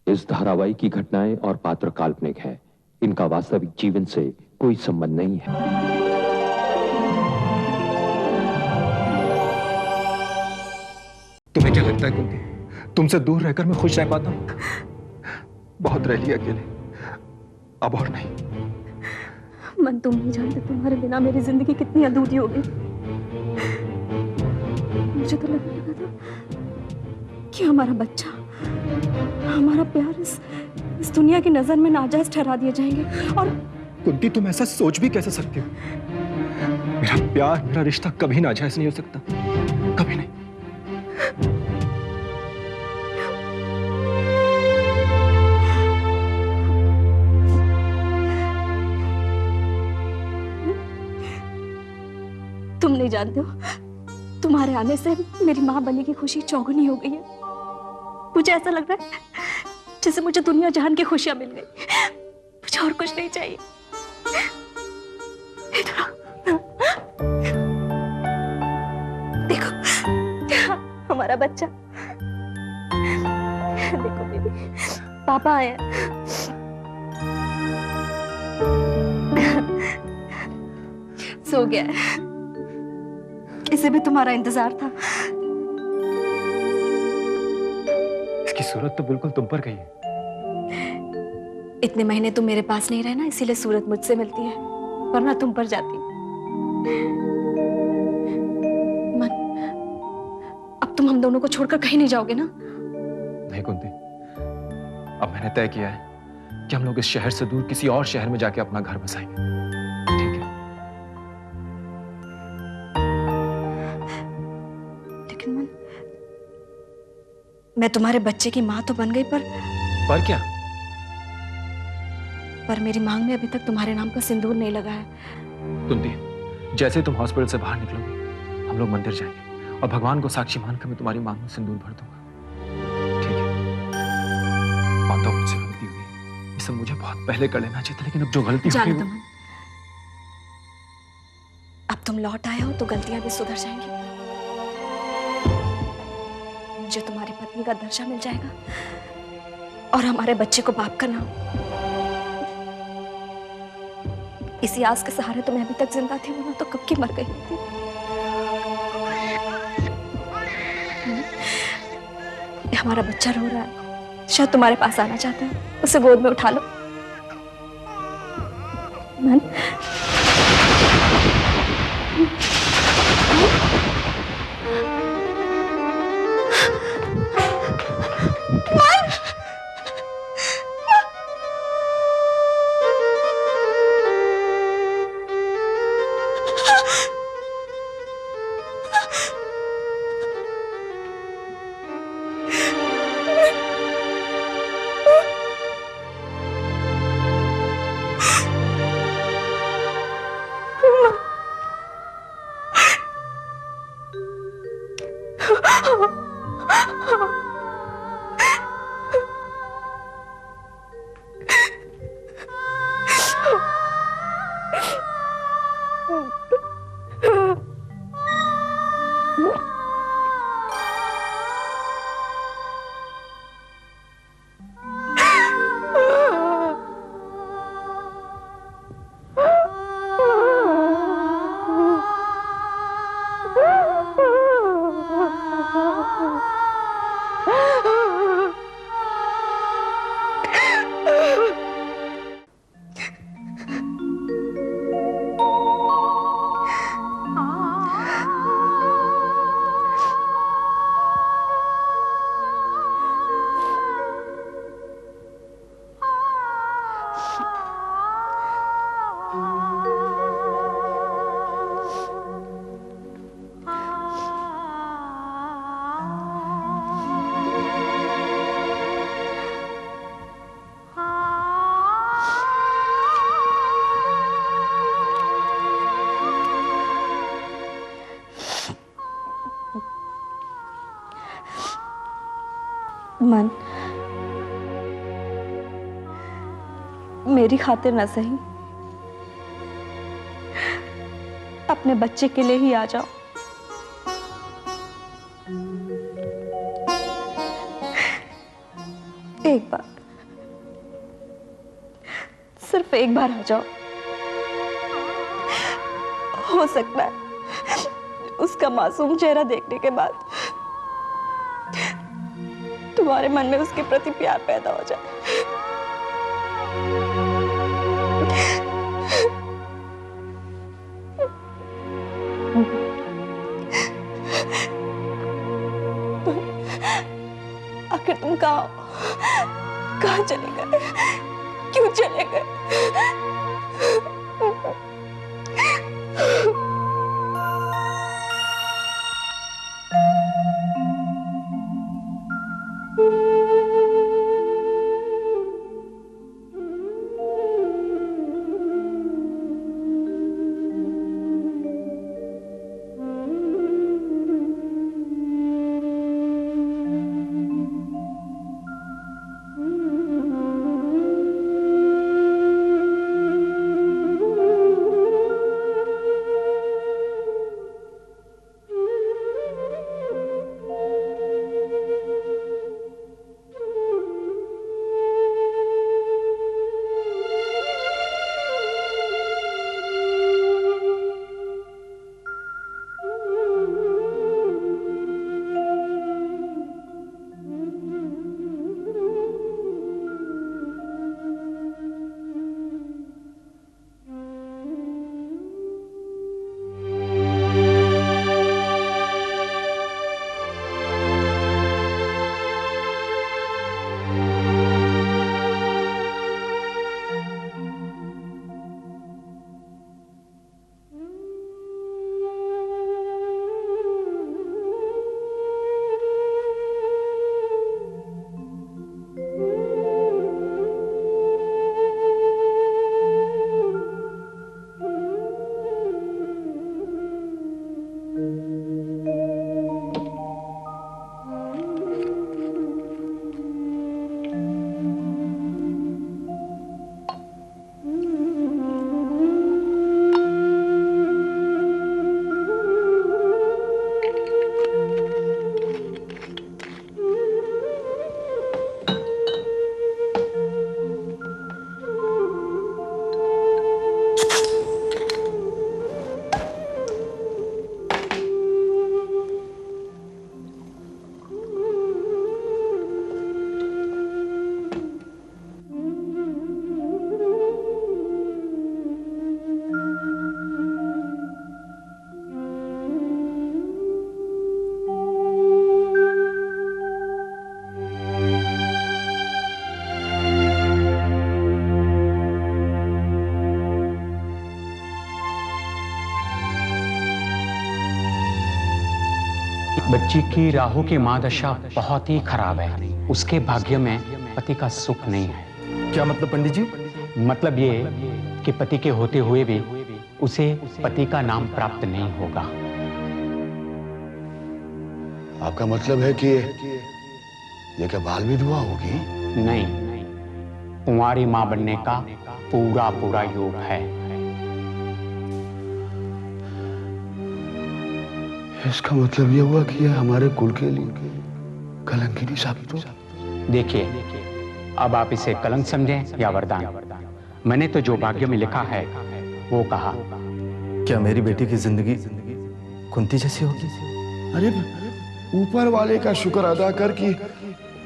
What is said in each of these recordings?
इस धारावाहिक की घटनाएं और पात्र काल्पनिक है। इनका वास्तविक जीवन से कोई संबंध नहीं है। तुम्हें क्या लगता है कुंती, तुमसे दूर रहकर मैं खुश रह पाता हूं? बहुत रह लिया अकेले, अब और नहीं। मन, तुम नहीं जानते तुम्हारे बिना मेरी जिंदगी कितनी अधूरी हो गई। मुझे तो लगने लगा था कि हमारा बच्चा, हमारा प्यार इस दुनिया की नजर में नाजायज ठहरा दिए जाएंगे। और कुंती, तुम ऐसा सोच भी कैसे सकती हो? मेरा प्यार, मेरा रिश्ता कभी नाजायज नहीं हो सकता, कभी नहीं। तुम नहीं जानते हो, तुम्हारे आने से मेरी माँ बनने की खुशी चौगुनी हो गई है। मुझे ऐसा लग रहा है जैसे मुझे दुनिया जहान की खुशियां मिल गई। मुझे और कुछ नहीं चाहिए। देखो हमारा बच्चा, देखो बेबी, पापा आए हैं। सो गया है। इसे भी तुम्हारा इंतजार था। इसकी सूरत तो बिल्कुल तुम पर गई है। इतने महीने तुम मेरे पास नहीं रहे ना, इसीलिए सूरत मुझसे मिलती है, वरना तुम पर जाती। मन, अब तुम हम दोनों को छोड़कर कहीं नहीं जाओगे ना? नहीं कुंती, अब मैंने तय किया है कि हम लोग इस शहर से दूर किसी और शहर में जाके अपना घर बसाएंगे। ठीक है? लेकिन मन, मैं तुम्हारे बच्चे की माँ तो बन गई, पर क्या? पर मेरी मांग में अभी तक तुम्हारे नाम का सिंदूर नहीं लगा है। कुंती, जैसे तुम हॉस्पिटल से बाहर निकलोगी, हम लोग मंदिर जाएंगे और भगवान को साक्षी मानकर मैं तुम्हारी मांग में सिंदूर भर दूंगा। ठीक है? मानता हूं मुझसे गलती हुई, ये सब मुझे बहुत पहले कर लेना चाहिए था, लेकिन अब जो गलती हुई वो... अब तुम लौट आए हो तो गलतियां भी सुधर जाएंगी। मुझे तुम्हारी पत्नी का दर्जा मिल जाएगा और हमारे बच्चे को बाप का नाम। इसी आस के सहारे तो मैं अभी तक जिंदा थी, वरना तो कब की मर गई होती। हमारा बच्चा रो रहा है, शायद तुम्हारे पास आना चाहता है, उसे गोद में उठा लो। मन, मन, मेरी खातिर न सही, अपने बच्चे के लिए ही आ जाओ। एक बार, सिर्फ एक बार आ जाओ। हो सकता है उसका मासूम चेहरा देखने के बाद तुम्हारे मन में उसके प्रति प्यार पैदा हो जाए। आखिर तुम कहाँ चले गए? क्यों चले गए? बच्ची की राहु की मादशा बहुत ही खराब है। उसके भाग्य में पति का सुख नहीं है। क्या मतलब पंडित जी? मतलब ये कि पति के होते हुए भी उसे पति का नाम प्राप्त नहीं होगा। आपका मतलब है कि ये क्या बाल विधवा होगी? नहीं, कुंवारी मां बनने का पूरा पूरा योग है। इसका मतलब ये हुआ कि यह हमारे कुल के लिए कलंकिनी साबित हो। देखिए, अब आप इसे कलंक समझें या वरदान, मैंने तो जो भाग्य में लिखा है वो कहा। क्या मेरी बेटी की जिंदगी कुंती जैसी होगी? अरे ऊपर वाले का शुक्र अदा कर कि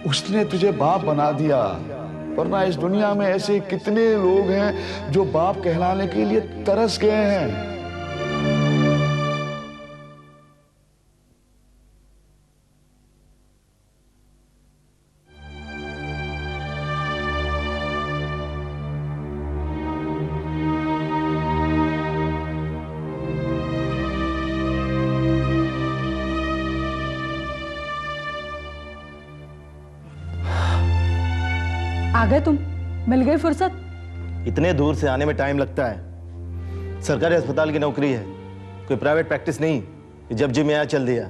उसने तुझे बाप बना दिया, वरना इस दुनिया में ऐसे कितने लोग हैं जो बाप कहलाने के लिए तरस गए हैं। आ गए तुम, मिल गई फुर्सत। इतने दूर से आने में टाइम लगता है। सरकारी अस्पताल की नौकरी है, कोई प्राइवेट प्रैक्टिस नहीं कि जब जी में आया चल दिया।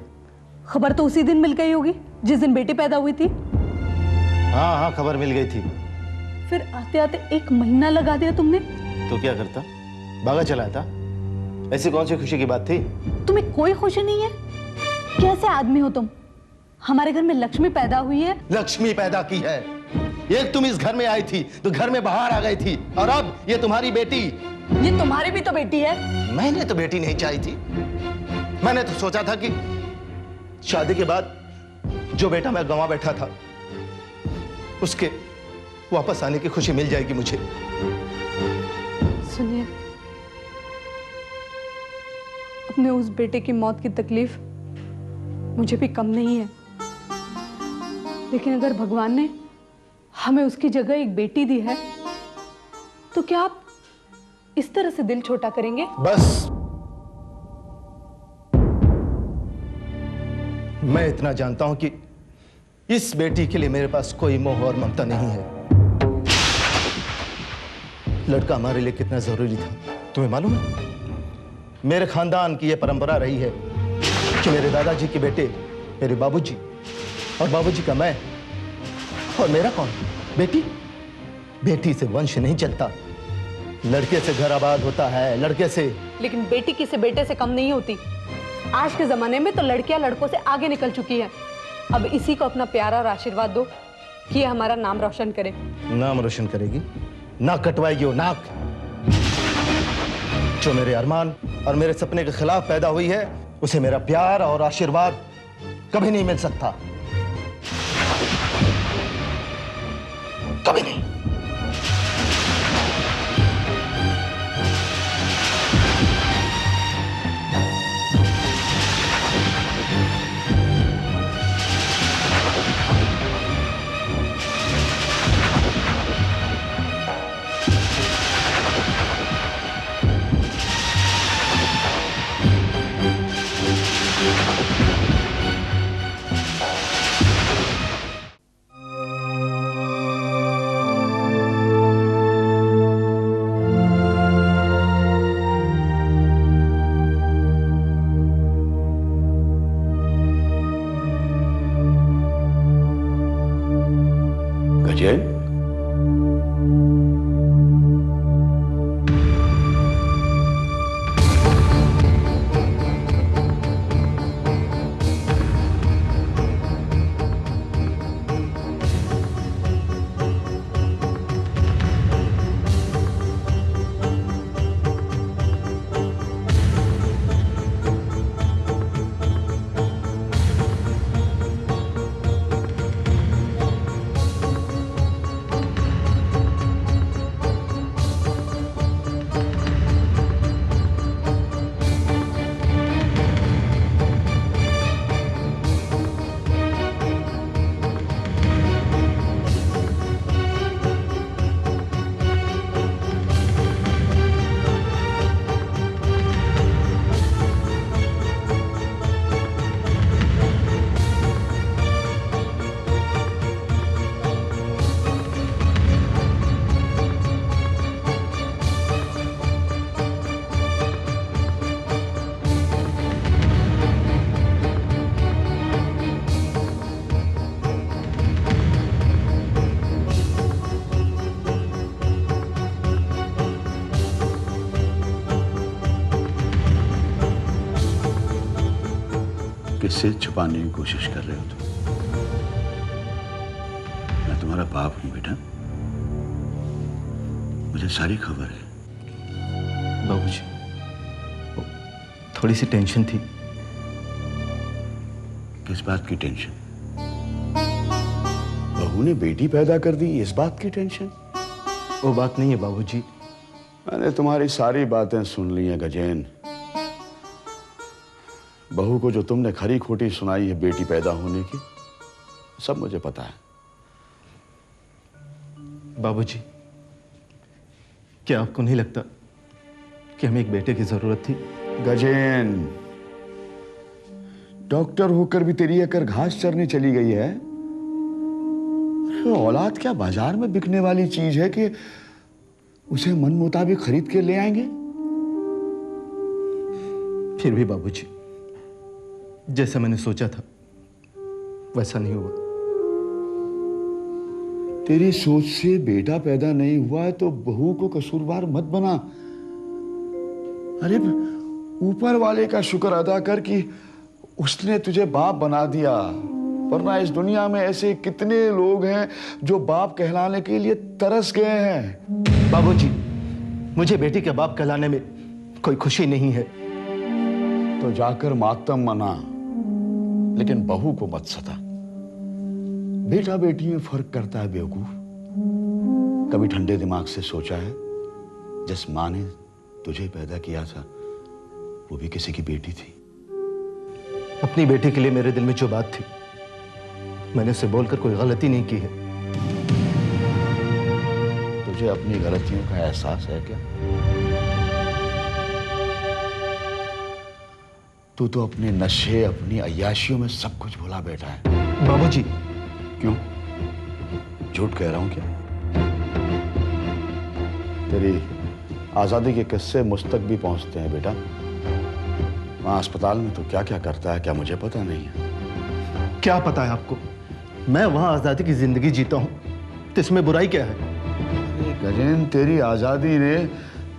खबर तो उसी दिन मिल गई होगी जिस दिन बेटी पैदा हुई थी। हाँ हाँ, खबर मिल गई थी। फिर आते आते 1 महीना लगा दिया तुमने। तो क्या करता, भागा चला था। ऐसी कौन सी खुशी की बात थी? तुम्हें कोई खुशी नहीं है? कैसे आदमी हो तुम? हमारे घर में लक्ष्मी पैदा हुई है। लक्ष्मी पैदा की है एक तुम इस घर में आई थी तो घर में बाहर आ गई थी, और अब ये तुम्हारी बेटी। ये तुम्हारी भी तो बेटी है। मैंने तो बेटी नहीं चाही थी। मैंने तो सोचा था कि शादी के बाद जो बेटा मैं गंवा बैठा था उसके वापस आने की खुशी मिल जाएगी मुझे। सुनिए, अपने उस बेटे की मौत की तकलीफ मुझे भी कम नहीं है, लेकिन अगर भगवान ने हमें उसकी जगह एक बेटी दी है तो क्या आप इस तरह से दिल छोटा करेंगे? बस मैं इतना जानता हूं कि इस बेटी के लिए मेरे पास कोई मोह और ममता नहीं है। लड़का हमारे लिए कितना जरूरी था तुम्हें मालूम है? मेरे खानदान की यह परंपरा रही है कि मेरे दादाजी के बेटे मेरे बाबूजी, और बाबूजी का मैं, और मेरा कौन? बेटी। बेटी से वंश नहीं चलता, लड़के से घर आबाद होता है, लड़के से। लेकिन बेटी किसी बेटे से कम नहीं होती। आज के जमाने में तो लड़कियां लड़कों से आगे निकल चुकी है। अब इसी को अपना प्यारा और आशीर्वाद दो कि ये हमारा नाम रोशन करे। नाम रोशन करेगी? नाक कटवाएगी वो नाक। जो मेरे अरमान और मेरे सपने के खिलाफ पैदा हुई है उसे मेरा प्यार और आशीर्वाद कभी नहीं मिल सकता, कभी नहीं। गजेन, किससे छुपाने की कोशिश कर रहे हो तुम? मैं तुम्हारा बाप हूं बेटा, मुझे सारी खबर है। बाबूजी, थोड़ी सी टेंशन थी। किस बात की टेंशन? बहू ने बेटी पैदा कर दी, इस बात की टेंशन? वो बात नहीं है बाबूजी। मैंने तुम्हारी सारी बातें सुन ली हैं गजेन। बहू को जो तुमने खरी खोटी सुनाई है बेटी पैदा होने की, सब मुझे पता है। बाबूजी, क्या आपको नहीं लगता कि हमें एक बेटे की जरूरत थी? गजेन, डॉक्टर होकर भी तेरी अकर घास चरने चली गई है। अरे औलाद क्या बाजार में बिकने वाली चीज है कि उसे मन मुताबिक खरीद के ले आएंगे? फिर भी बाबूजी, जैसा मैंने सोचा था वैसा नहीं हुआ। तेरी सोच से बेटा पैदा नहीं हुआ तो बहू को कसूरवार मत बना। अरे ऊपर वाले का शुक्र अदा कर कि उसने तुझे बाप बना दिया, वरना इस दुनिया में ऐसे कितने लोग हैं जो बाप कहलाने के लिए तरस गए हैं। बाबूजी, मुझे बेटी के बाप कहलाने में कोई खुशी नहीं है। तो जाकर मातम मना, लेकिन बहू को मत सता। बेटा बेटी में फर्क करता है बेवकूफ। कभी ठंडे दिमाग से सोचा है जिस मां ने तुझे पैदा किया था वो भी किसी की बेटी थी। अपनी बेटी के लिए मेरे दिल में जो बात थी मैंने उसे बोलकर कोई गलती नहीं की है। तुझे अपनी गलतियों का एहसास है क्या? तू तो अपने नशे, अपनी अय्याशियों में सब कुछ भुला बैठा है। बाबूजी, क्यों? झूठ कह रहा हूं क्या? तेरी आजादी के किस्से मुझ तक भी पहुंचते हैं बेटा। वहां अस्पताल में तो क्या क्या करता है क्या मुझे पता नहीं है। क्या पता है आपको? मैं वहां आजादी की जिंदगी जीता हूं, तो इसमें बुराई क्या है? अरे गजेंद्र, तेरी आजादी ने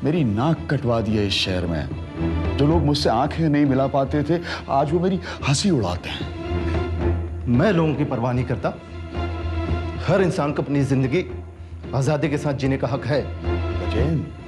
मेरी नाक कटवा दी है इस शहर में। जो लोग मुझसे आंखें नहीं मिला पाते थे आज वो मेरी हंसी उड़ाते हैं। मैं लोगों की परवाह नहीं करता। हर इंसान को अपनी जिंदगी आजादी के साथ जीने का हक है। गजेंद्र,